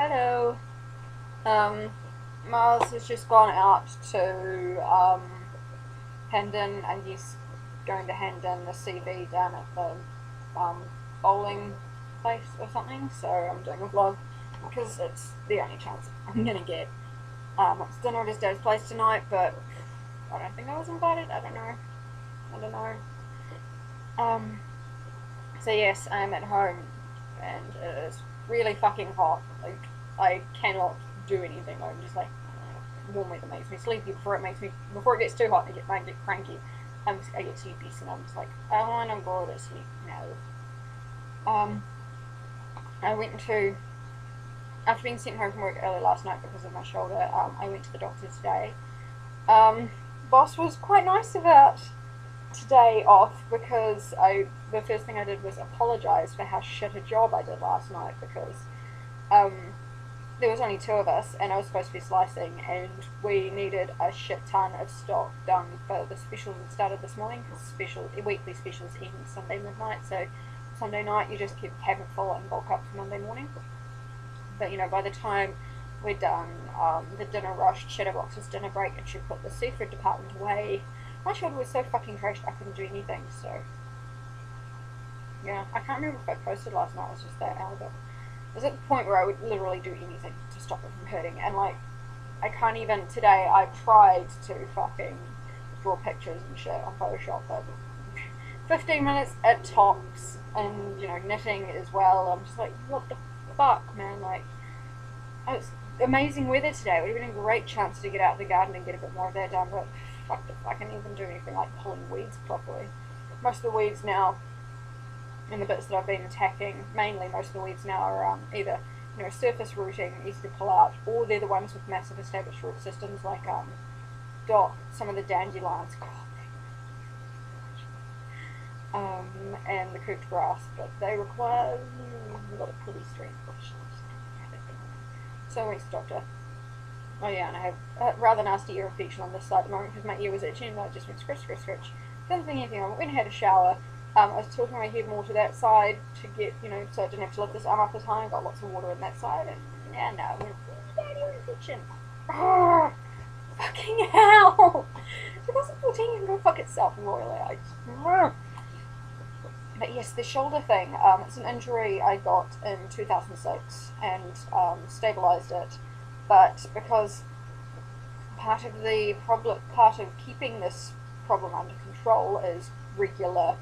Hello. Mars has just gone out to Hendon and he's going to hand in the CV down at the bowling place or something. So I'm doing a vlog because it's the only chance I'm gonna get. It's dinner at his dad's place tonight, but I don't think I was invited. I don't know. I don't know. Um, so yes, I'm at home and it is really fucking hot. Like I cannot do anything. I'm just like warm weather makes me sleepy before it gets too hot. I get cranky. I get sleepy, so I'm just like I want to go to sleep now. I went to after being sent home from work early last night because of my shoulder. I went to the doctor today. Boss was quite nice about today off because the first thing I did was apologise for how shit a job I did last night because um, there was only two of us and I was supposed to be slicing and we needed a shit ton of stock done for the specials that started this morning because weekly specials end Sunday midnight, so Sunday night you just keep having full and bulk up for Monday morning. But by the time we're done, the dinner rush, Shadowbox's dinner break, and she put the seafood department away. My shoulder was so fucking trashed I couldn't do anything, so yeah, I can't remember if I posted last night, it was just that hour, but it was at the point where I would literally do anything to stop it from hurting, and like, I can't even, today I tried to fucking draw pictures and shit on Photoshop, but 15 minutes at tops, and knitting as well. I'm just like, what the fuck, man, like, it's amazing weather today. It would have been a great chance to get out of the garden and get a bit more of that done, but fuck if I can even do anything like pulling weeds properly. Most of the weeds now, in the bits that I've been attacking, mainly most of the weeds now are either surface rooting, easy to pull out, or they're the ones with massive established root systems like some of the dandelions, and the cooked grass, but they require a lot of pulley strength. So I went to the doctor. Oh yeah, and I have a rather nasty ear infection on this side at the moment because my ear was itching and I just went scratch, scratch, scratch. Didn't think anything of it. Went and had a shower. I was tilting my head more to that side to get, so I didn't have to lift this arm up as high. Got lots of water in that side, and yeah, no, I'm gonna bad ear infection. Oh, fucking hell! 2014 can go fuck itself royally. But yes, the shoulder thing, it's an injury I got in 2006 and stabilised it, but because part of keeping this problem under control is regular,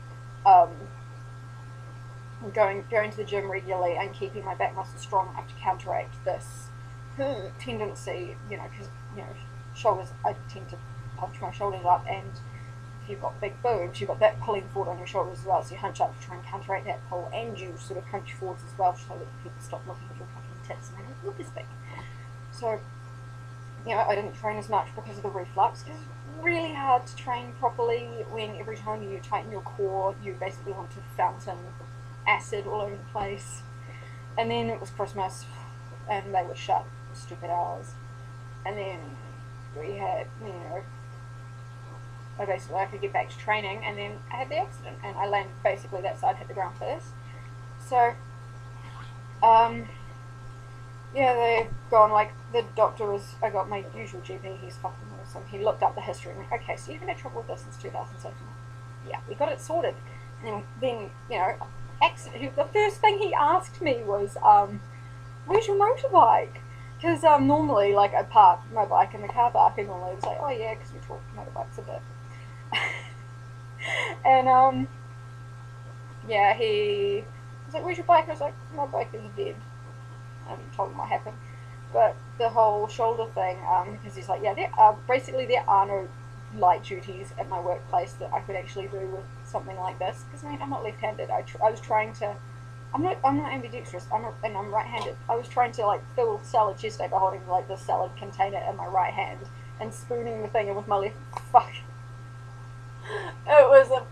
going to the gym regularly and keeping my back muscles strong enough to counteract this tendency, because, shoulders, I tend to punch my shoulders up, and if you've got big boobs, you've got that pulling forward on your shoulders as well, so you hunch up to try and counteract that pull, and you sort of hunch forwards as well so that people stop looking at your fucking tits and they don't look as big. So, I didn't train as much because of the reflux, because it's really hard to train properly when every time you tighten your core, you basically want to fountain acid all over the place. And then it was Christmas, and they were shut stupid hours. And then we had, I could get back to training, and then I had the accident, and I landed, basically that side hit the ground first. So, yeah, they've gone, like, the doctor I got my usual GP, he's fucking awesome. He looked up the history and went, okay, so you've had trouble with this since 2006. Yeah, we got it sorted. And then accident, the first thing he asked me was, where's your motorbike? Because normally, like, I park my bike in the car park, and normally it's like, oh yeah, because we talk motorbikes a bit. And, yeah, he was like, where's your bike? I was like, my bike is dead. I told him what happened. But the whole shoulder thing, because he's like, yeah, there are no light duties at my workplace that I could actually do with something like this, because I'm not left-handed. I was trying to, I'm not ambidextrous, and I'm right-handed. I was trying to like fill salad yesterday by holding like the salad container in my right hand and spooning the thing in with my left. Fuck, it was a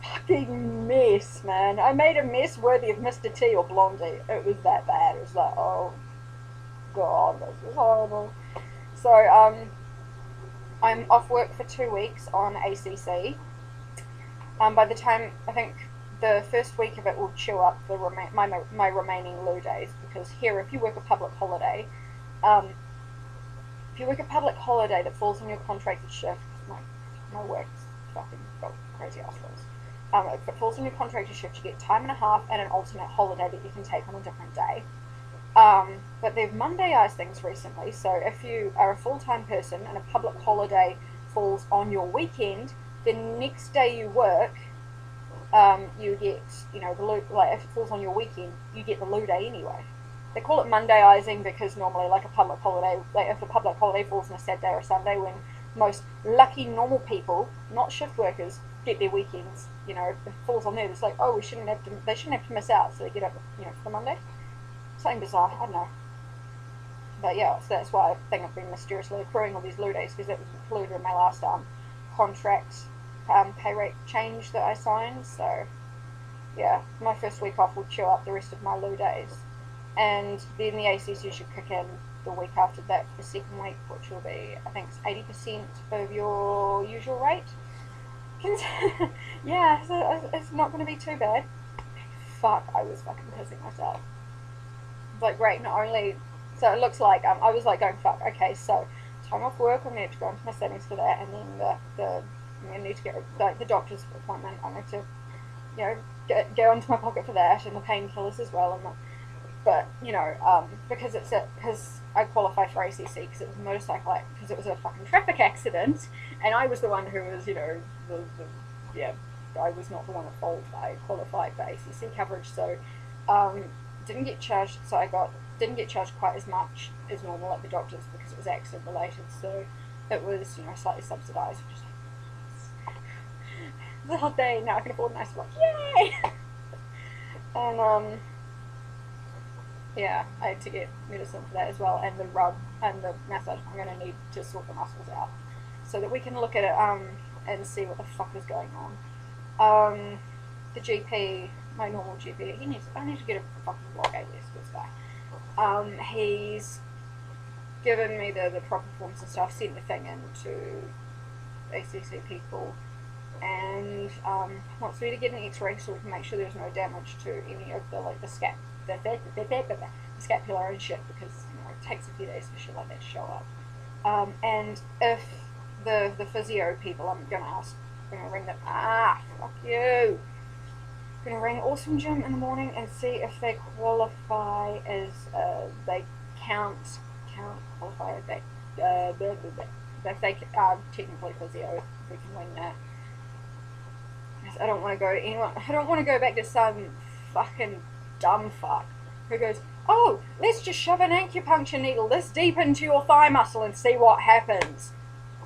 fucking mess, man. I made a mess worthy of Mr. T or Blondie. It was that bad. It was like, oh god, this is horrible. So I'm off work for 2 weeks on ACC. By the time, I think the first week of it will chew up my remaining loo days, because here, if you work a public holiday, um, that falls on your contracted shift, my work's fucking got crazy assholes. If it falls on your contracted shift, you get time and a half and an alternate holiday that you can take on a different day. But they've Mondayized things recently, so if you are a full-time person and a public holiday falls on your weekend, the next day you work, you get, the loo, like if it falls on your weekend, you get the loo day anyway. They call it Mondayizing because normally, like a public holiday, like if a public holiday falls on a Saturday or a Sunday, when most lucky normal people, not shift workers, get their weekends, if it falls on there, it's like, oh, they shouldn't have to miss out, so they get up, for the Monday. Something bizarre, I don't know. But yeah, so that's why I think I've been mysteriously accruing all these loo days, because that was included in my last contract pay rate change that I signed. So yeah, my first week off will chew up the rest of my loo days, and then the ACC should kick in the week after that for the second week, which will be, I think, it's 80% of your usual rate. Yeah, so it's not going to be too bad. Fuck, I was fucking pissing myself. Like, great, not only, so it looks like, I was like going, fuck, okay, so time off work, I'm going to go into my settings for that, and then I'm going to need to get, like, the doctor's appointment, I'm going to, go into my pocket for that, and the painkillers as well, but, because I qualify for ACC, because it was a motorcycle, because it was a fucking traffic accident, and I was the one who was, I was not the one at fault, I qualified for ACC coverage, so, didn't get charged quite as much as normal at the doctor's, because it was accident related, so it was, slightly subsidised, which is like, the whole day, now I can afford a nice watch, yay! And, yeah, I had to get medicine for that as well, and the rub and the massage. I'm going to need to sort the muscles out so that we can look at it and see what the fuck is going on. The GP, my normal GP, I need to get a fucking blog alias for this guy. He's given me the proper forms and stuff, sent the thing in to ACC people, and wants me to get an x-ray so we can make sure there's no damage to any of the scapula and shit, because it takes a few days for shit like that to show up. And if the physio people, I'm gonna ring them. Fuck you. I'm gonna ring Awesome Gym in the morning and see if they qualify as they qualify as if they are technically physio. We can win that. I don't want to go back to some fucking dumb fuck who goes, oh, let's just shove an acupuncture needle this deep into your thigh muscle and see what happens.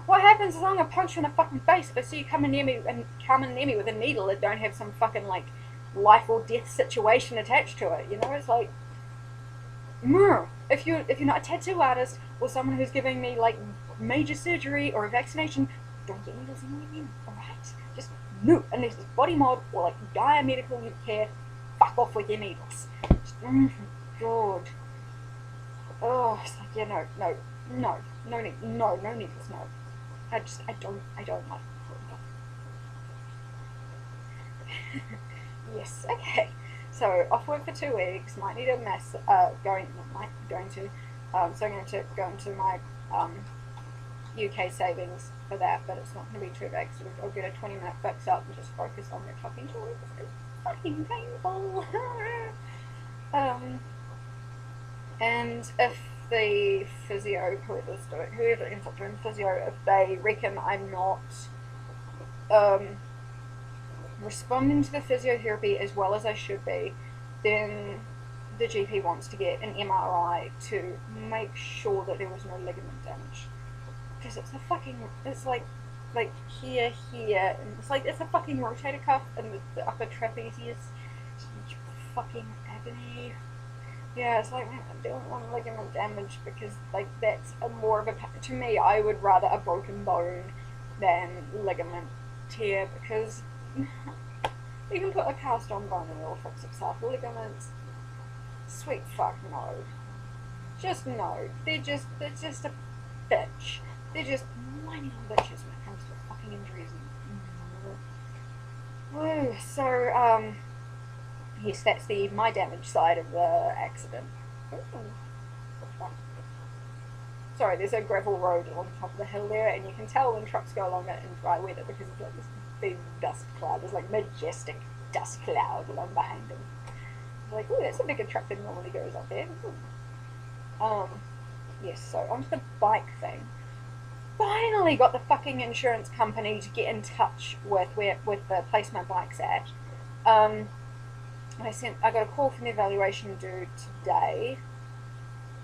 What happens is I'm gonna punch you in the fucking face if I see you coming near me with a needle that don't have some fucking like life or death situation attached to it. It's like, if you're not a tattoo artist or someone who's giving me like major surgery or a vaccination, don't get needles in your needle, alright? Just no, unless it's body mod or like Gaia medical care, fuck off with your needles. Just, God. Oh, it's like, yeah, no needles, no. I don't like it. Yes, okay. So, off work for 2 weeks, might need a mess, so I'm going to go into my, UK savings for that, but it's not going to be too big, so I'll get a 20-minute fix up and just focus on the fucking toilet. It's fucking painful. And if the physio, whoever ends up doing physio, if they reckon I'm not responding to the physiotherapy as well as I should be, then the GP wants to get an MRI to make sure that there was no ligament damage. Because it's like here, and it's a fucking rotator cuff and the upper trapezius. Fucking agony. Yeah, it's like, man, I don't want ligament damage, because like that's more of a, to me, I would rather a broken bone than ligament tear, because you can put a cast on bone and it'll fix itself. Ligaments, sweet fuck no. Just no. They're just a bitch. They're just whiny little bitches when it comes to fucking injuries. Woo, so, yes, that's my damage side of the accident. Ooh. Sorry, there's a gravel road along the top of the hill there, and you can tell when trucks go along it in dry weather because of like this big dust cloud. There's like majestic dust cloud along behind them. Like, oh, that's a bigger truck than normally goes up there. Um, yes. So onto the bike thing. Finally got the fucking insurance company to get in touch with the place my bike's at. Um, I got a call from the evaluation dude today.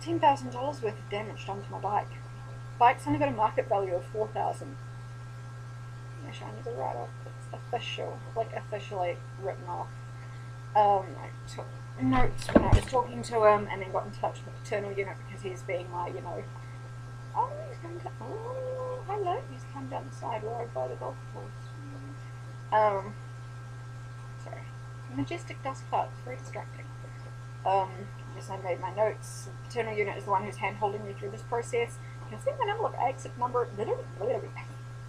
$10,000 worth of damage done to my bike. Bike's only got a market value of 4,000. My shinies are right off. It's official, like officially written off. I took notes when I was talking to him, and then got in touch with the paternal unit because he's being my, oh, he's coming down. Oh, hello, he's come down the side road by the golf course. Sorry, majestic dust cloud. It's very distracting. Yes, I made my notes. The paternal unit is the one who's hand holding me through this process. You can see my number of exit number.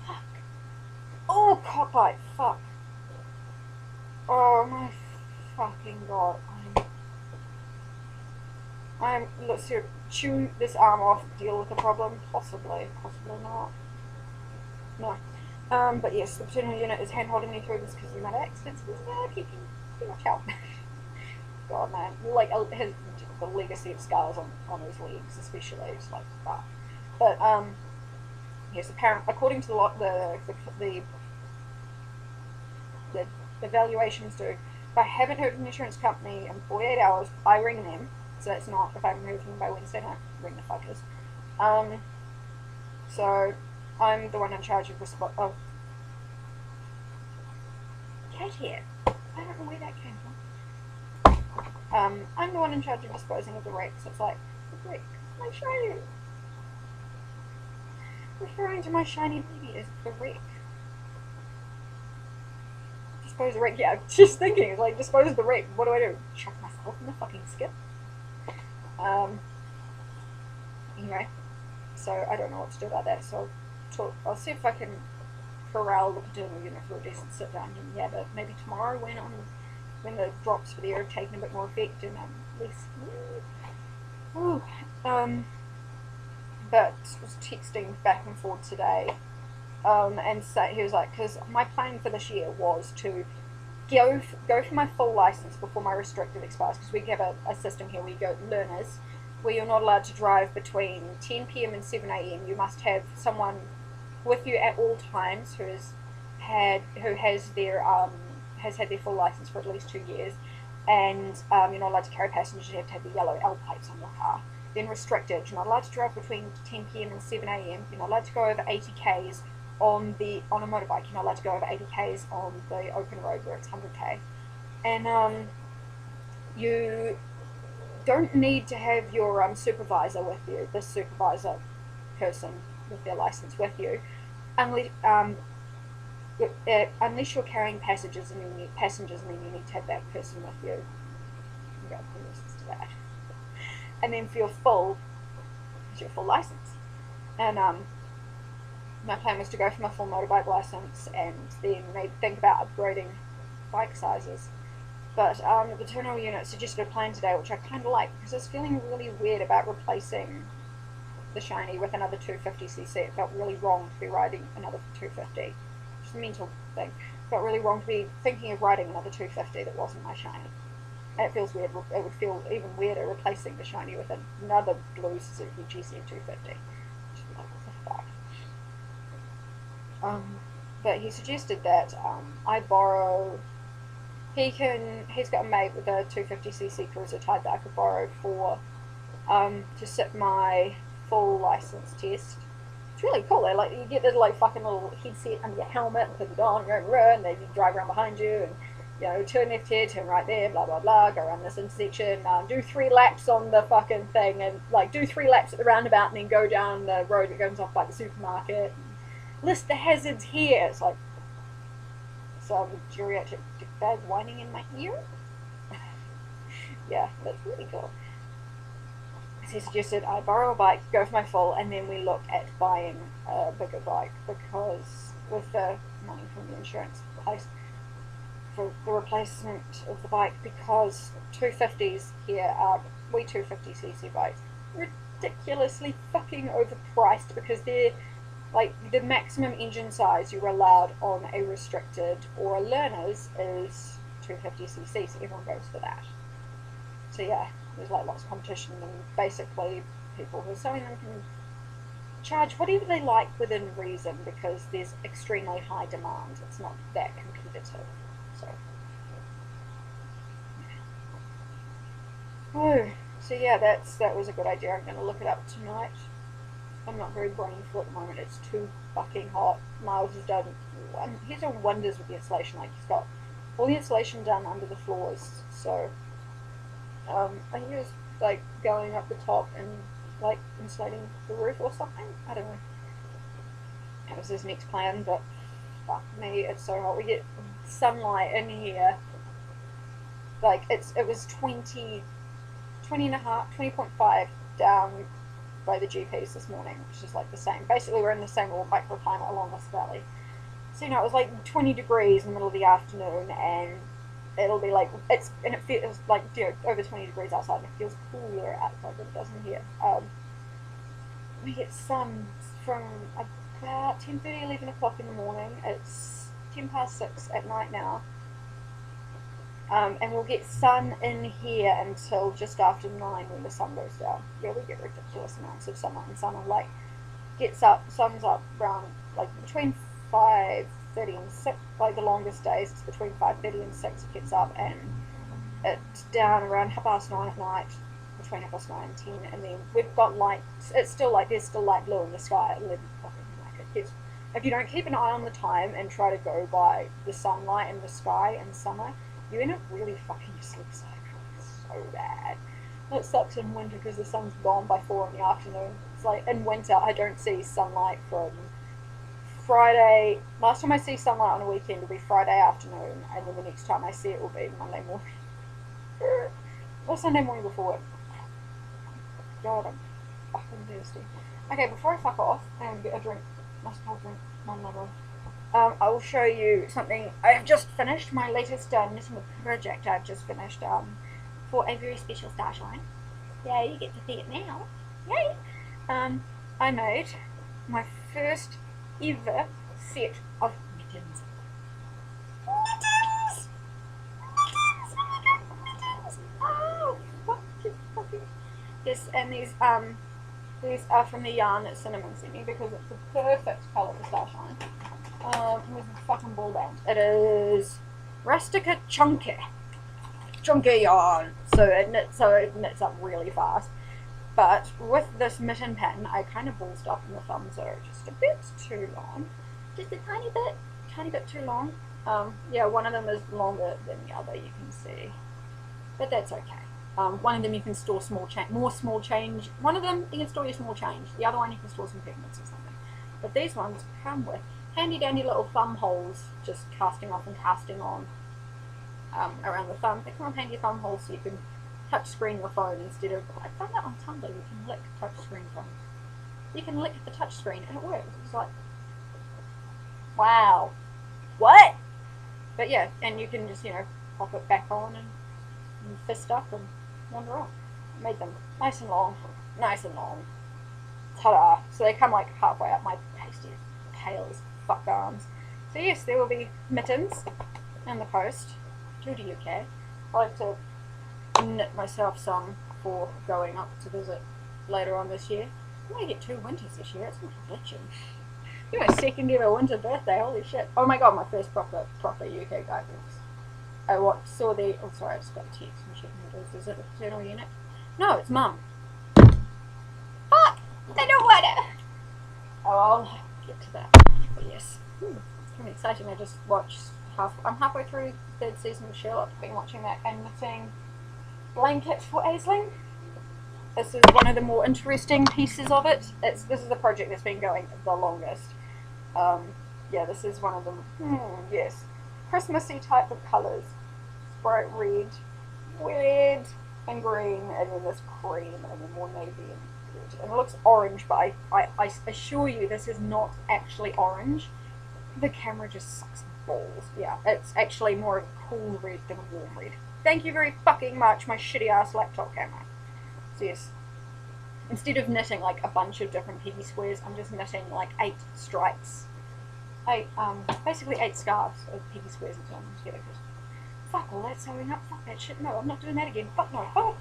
Fuck. Oh, cockbite. Fuck. Oh my fucking god. Let's see, chew this arm off, deal with the problem. Possibly not. No. But yes, the paternal unit is hand holding me through this because of my accidents. Yeah, he can pretty much help. God, man, like the legacy of scars on his legs, especially, it's like fuck. But yes, apparently, according to the evaluations do, if I haven't heard from the insurance company in 48 hours, I ring them. So that's not if I haven't heard from them by Wednesday night, ring the fuckers. So I'm the one in charge of cat hair. I don't know where that came from. I'm the one in charge of disposing of the wreck, so it's like, the wreck, my shiny. Referring to my shiny baby as the wreck. Dispose of the wreck, yeah, just thinking, like, dispose of the wreck, what do? Chuck myself in the fucking skip? Anyway, so I don't know what to do about that, so I'll see if I can corral the paternal unit for a decent sit down, and yeah, but maybe tomorrow when the drops for the air have taken a bit more effect and I'm less. But I was texting back and forth today, and he was like, because my plan for this year was to go for my full license before my restricted expires, because we have a system here where you go learners, where you're not allowed to drive between 10 p.m. and 7 a.m. You must have someone with you at all times who has had their full license for at least 2 years, and you're not allowed to carry passengers. You have to have the yellow L plates on your car. Then restricted, you're not allowed to drive between 10 p.m. and 7 a.m. You're not allowed to go over 80 k's on a motorbike. You're not allowed to go over 80 k's on the open road where it's 100k. And you don't need to have your supervisor with you, the supervisor person with their license with you, unless you're carrying passengers and then you need to have that person with you. You got the license to that. And then for your full license. And my plan was to go for my full motorbike license and then maybe think about upgrading bike sizes. But the paternal unit suggested a plan today, which I kind of like, because I was feeling really weird about replacing the shiny with another 250cc. It felt really wrong to be riding another 250. Just a mental thing. It felt really wrong to be thinking of riding another 250 that wasn't my shiny. And it feels weird. It would feel even weirder replacing the shiny with another blue Suzuki GCF 250. Just like, what the fuck? But he suggested that I borrow. He's got a mate with a 250cc cruiser type that I could borrow for to sit my full license test. It's really cool. You get this fucking little headset under your helmet and put it on, and then you drive around behind you and turn left here, turn right there, blah blah blah, go around this intersection, do 3 laps on the fucking thing, and do 3 laps at the roundabout, and then go down the road that goes off by the supermarket. And list the hazards here. It's like some geriatric bag whining in my ear. Yeah, that's really cool. So he suggested I borrow a bike, go for my full, and then we look at buying a bigger bike, because with the money from the insurance place, for the replacement of the bike, because 250s here are, we 250cc bikes, ridiculously fucking overpriced, because they're like the maximum engine size you're allowed on a restricted or a learner's is 250cc, so everyone goes for that. So yeah, there's like lots of competition, and basically people who are selling them can charge whatever they like within reason, because there's extremely high demand. It's not that competitive. So so yeah, that was a good idea. I'm going to look it up tonight. I'm not very brainful at the moment. It's too fucking hot. Miles has done, he's done wonders with the insulation. Like, he's got all the insulation done under the floors. So I think he was like going up the top and like insulating the roof or something. I don't know. That was his next plan, but fuck me, it's so hot. We get sunlight in here. Like, it was 20.5 down by the GPs this morning, which is like the same. Basically, we're in the same little microclimate along this valley. So, you know, it was like 20 degrees in the middle of the afternoon, and it'll be like, it feels like, you know, over 20 degrees outside, and it feels cooler outside than it does in here. We get sun from about 10:30, 11 o'clock in the morning. It's 10 past 6 at night now. And we'll get sun in here until just after 9 when the sun goes down. Yeah, we get ridiculous amounts of sunlight, and sun's up around, like, between 5:30 and 6, like the longest days, it's between 5:30 and 6 it gets up, and it's down around 9:30 at night, between 9:30 and 10, and then we've got light, it's still like, there's still light blue in the sky at 11 o'clock at night. It gets, if you don't keep an eye on the time and try to go by the sunlight in the sky in summer, you end up really fucking your sleep cycle. It's so bad. It sucks in winter because the sun's gone by 4 in the afternoon. It's like, in winter, I don't see sunlight from Friday. Last time I see sunlight on a weekend will be Friday afternoon, and then the next time I see it will be Monday morning. Or Sunday morning before work. God, I'm fucking thirsty. Okay, before I fuck off and get a drink, must have a drink, one another. I will show you something. I have just finished my latest knitting project. I've just finished for a very special starshine. Yeah, you get to see it now. Yay! I made my first ever set of mittens. Mittens! Mittens! Oh my god, mittens! Oh, fucking. This, and these are from the yarn that Cinnamon sent me, because it's the perfect colour for starshine. With a fucking ball band. It is Rustica Chunky yarn, so it knits up really fast. But with this mitten pattern, I kind of ballsed up, and the thumbs are just a bit too long, just a tiny bit too long. Yeah, one of them is longer than the other, you can see, but that's okay. One of them you can store more small change. One of them you can store your small change. The other one you can store some pigments or something. But these ones come with handy dandy little thumb holes, just casting off and casting on around the thumb. They come with handy thumb holes so you can touch screen your phone instead of, I found that on Tumblr, you can lick touch screen phones. You can lick the touch screen and it works. It's like, wow, what? But yeah, and you can just, you know, pop it back on and fist up and wander on. I made them nice and long. Ta-da! So they come like halfway up my pasty pale as fuck arms. So yes, there will be mittens in the post to the UK. I like to knit myself some for going up to visit later on this year. I'm going to get 2 winters this year. It's not glitching. You know, second ever winter birthday. Holy shit! Oh my god, my first proper UK guidance. I saw the. Oh, sorry, I just got a text from checking what it is. Is it a paternal unit? No, it's mum. Fuck! I don't want it. Oh, I'll get to that. But yes, it's pretty exciting. I just watched I'm halfway through the 3rd season of Sherlock. I've been watching that and knitting blanket for Aisling. This is one of the more interesting pieces of it. This is the project that's been going the longest. Yeah, this is one of them. Yes, Christmassy type of colours. Bright red, and green, and then this cream, and then more navy and red. And it looks orange, but I assure you this is not actually orange. The camera just sucks balls. Yeah, it's actually more of a cool red than a warm red. Thank you very fucking much, my shitty ass laptop camera. So yes, instead of knitting like a bunch of different piggy squares, I'm just knitting like 8 stripes. Basically 8 scarves of piggy squares and so on together. Fuck all that sewing up, fuck that shit, no, I'm not doing that again, fuck no,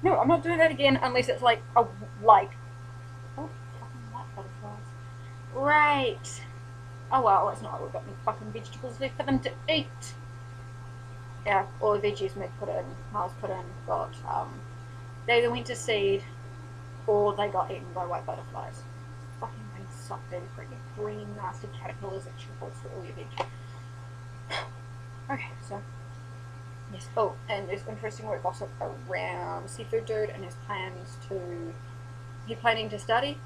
no, I'm not doing that again unless it's like oh, fucking light butterflies. Right. Oh well, it's not like we've got any fucking vegetables left for them to eat. Yeah, all the veggies Miles put in, got, they either went to seed or they got eaten by white butterflies. Fucking things suck, they're freaking green, nasty caterpillars that should fall through all your veg. Okay, so, yes. Oh, and there's interesting work gossip around Seafood Dude and his plans to, he's planning to study.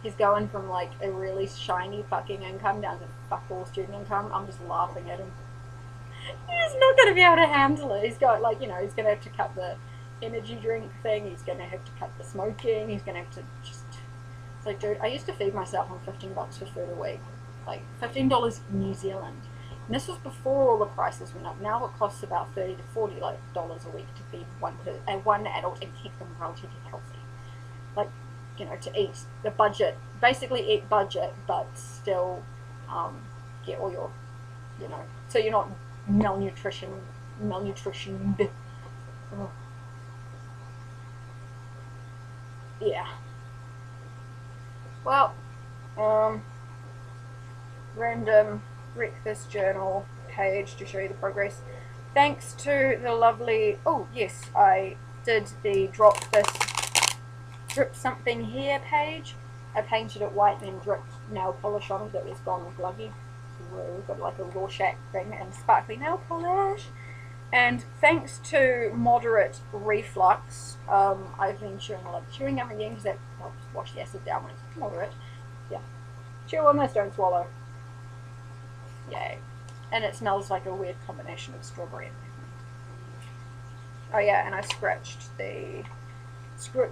He's going from like a really shiny fucking income down to fuck all student income. I'm just laughing at him. He's not going to be able to handle it. He's got like, you know, he's going to have to cut the energy drink thing. He's going to have to cut the smoking. He's going to have to just... It's like, dude, I used to feed myself on $15 for food a week. Like, $15 New Zealand. And this was before all the prices went up. Now it costs about $30 to $40 a week to feed one adult and keep them relatively healthy. Like, you know, to eat the budget, basically eat budget, but still get all your, you know, so you're not malnutritioned. Oh. Yeah. Well, random breakfast journal page to show you the progress. Thanks to the lovely, oh yes, I did the drop something here page. I painted it white and then dripped nail polish on it that was gone gluggy. So got like a Rorschach thing and sparkly nail polish. And thanks to moderate reflux, I've been chewing a lot of chewing gum again because that helps wash the acid down when it's moderate. Yeah. Chew on this, don't swallow. Yay. And it smells like a weird combination of strawberry and peppermint. Oh yeah, and I scratched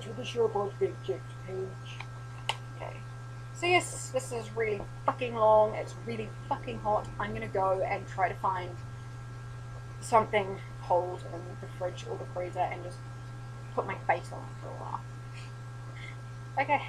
with the Sherbrooke Big Jig page. Okay. So yes, this is really fucking long. It's really fucking hot. I'm gonna go and try to find something cold in the fridge or the freezer and just put my face on it for a while. Okay.